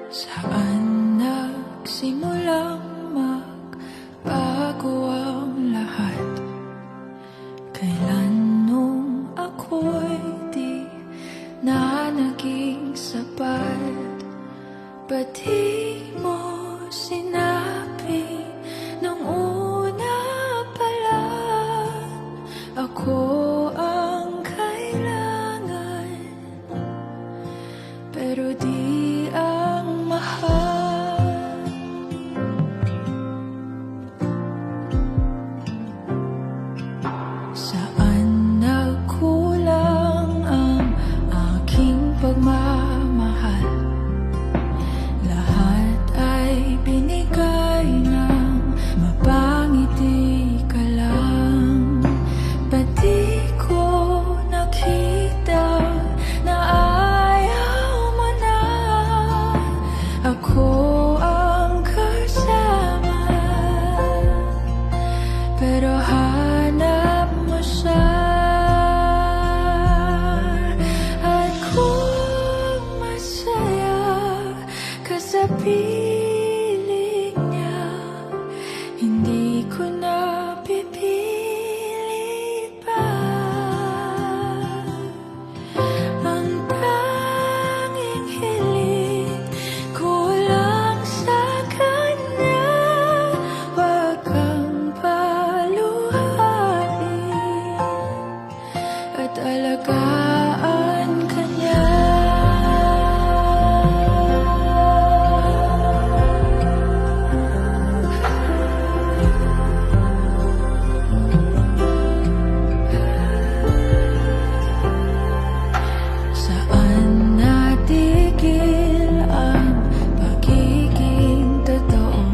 Saan nagsimulang magbago ang lahat? Kailan nung ako'y di na naging sapat? Ba't di mo sinabi nung una pa lang ako ang kailangan, pero di ang mahal? Saan nagkulang ang aking pagmamahal? Lahat ay binigay ng mapangiti ka lang. Ba't di ko nakita na ayaw mo na ako ang kasama? Pero hanap mo siya, at kung masaya ka sa piling niya, hindi ko na pipilit pa. Ang tanging hiling ko lang sa kanya, wag kang paluhain at alagaan ka niya. Saan natigil ang pagiging totoo?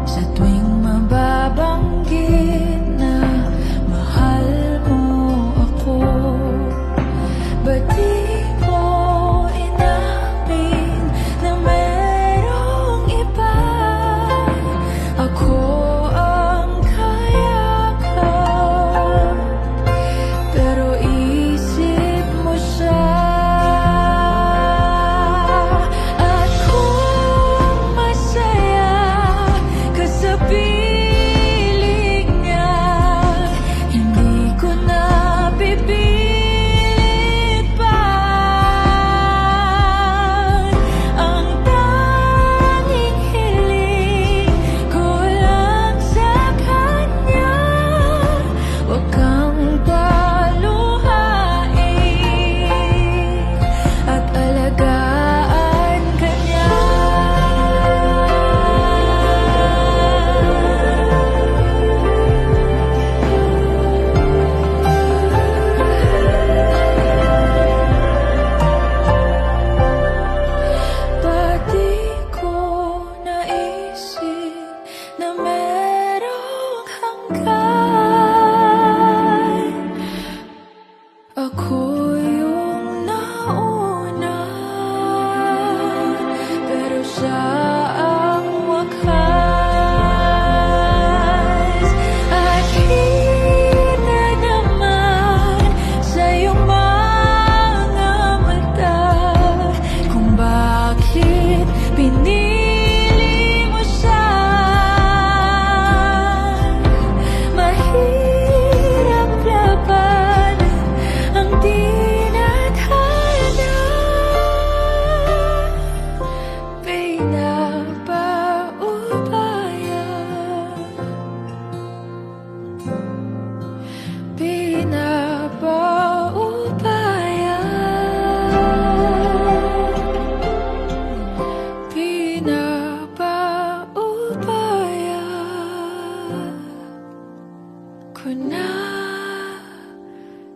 Sa tuwing mababanggit na mahal mo ako, ba't di mo inamin na merong iba? Ako ang kayakap, pero isip mo siya. At kung masaya ka sa piling niya, hindi ko na pipilit pa. Ang tanging hiling ko lang sa kanya, wag kang paluhain at alagaan ka niya. Ba't di ko naisip na merong hanggan? Ako yung nauna, pero siya ang wakas. At kita naman sa iyong mga mata kung bakit pinili mo siya. Mahirap laban ang tinadhana, pinapaubaya, pinapaubaya, pinapaubaya ko na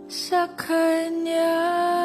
sa kanya.